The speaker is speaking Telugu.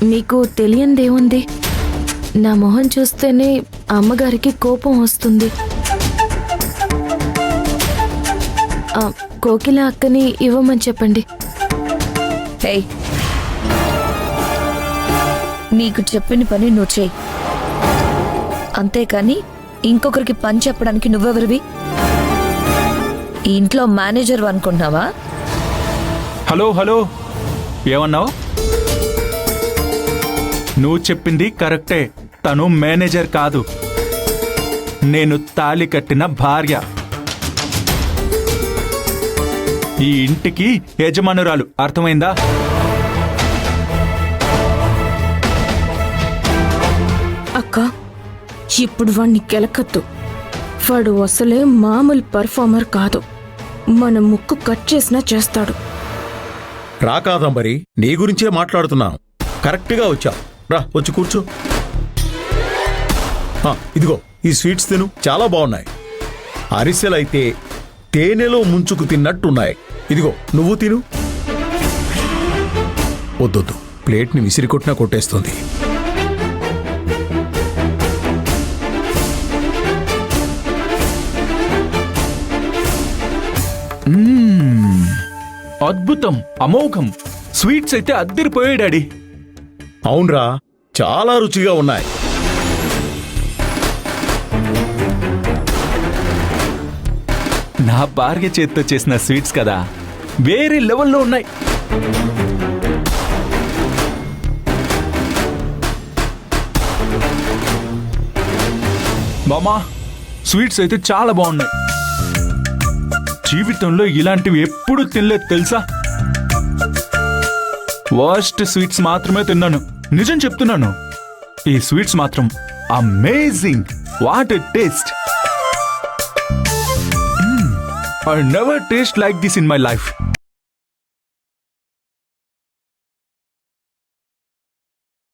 మీకు తెలియందేముంది, నా మొహం చూస్తేనే అమ్మగారికి కోపం వస్తుంది. కోకిల అక్కని ఇవ్వమని చెప్పండి. ఏయ్, నీకు చెప్పిన పని నువ్వు చేయి, అంతేకాని ఇంకొకరికి పని చెప్పడానికి నువ్వెవరివి? ఈ ఇంట్లో మేనేజర్ అనుకుంటున్నావా? హలో హలో, ఏమన్నావు? నువ్వు చెప్పింది కరెక్టే, తను మేనేజర్ కాదు, నేను తాళి కట్టిన భార్య, ఈ ఇంటికి యజమానురాలు. అర్థమైందా? అక్క, ఇప్పుడు వాణ్ణి కెలకద్దు. వాడు అసలే మామూలు పర్ఫార్మర్ కాదు. మన ముక్కు కట్ చేసినా చేస్తాడు. రా కాదంబరి, నీ గురించే మాట్లాడుతున్నాం. కరెక్ట్గా వచ్చావు. రా, వచ్చి కూర్చో. ఇదిగో ఈ స్వీట్స్ తిను, చాలా బాగున్నాయి. అరిసెలైతే తేనెలో ముంచుకు తిన్నట్టున్నాయి. ఇదిగో నువ్వు తిను. వద్దొద్దు, ప్లేట్ని విసిరికొట్టినా కొట్టేస్తుంది. అద్భుతం, అమోఘం. స్వీట్స్ అయితే అద్దరిపోయాయి డాడీ. అవునరా, చాలా రుచిగా ఉన్నాయి. నా భార్య చేత్తో చేసిన స్వీట్స్ కదా, వేరే లెవెల్లో ఉన్నాయి. మామా, స్వీట్స్ అయితే చాలా బాగున్నాయి. జీవితంలో ఇలాంటివి ఎప్పుడు తినలేదు తెలుసా. వర్స్ట్ స్వీట్స్ మాత్రమే తిన్నాను, నిజం చెప్తున్నాను. ఈ స్వీట్స్ మాత్రం amazing. What a taste! I never taste like this in my life.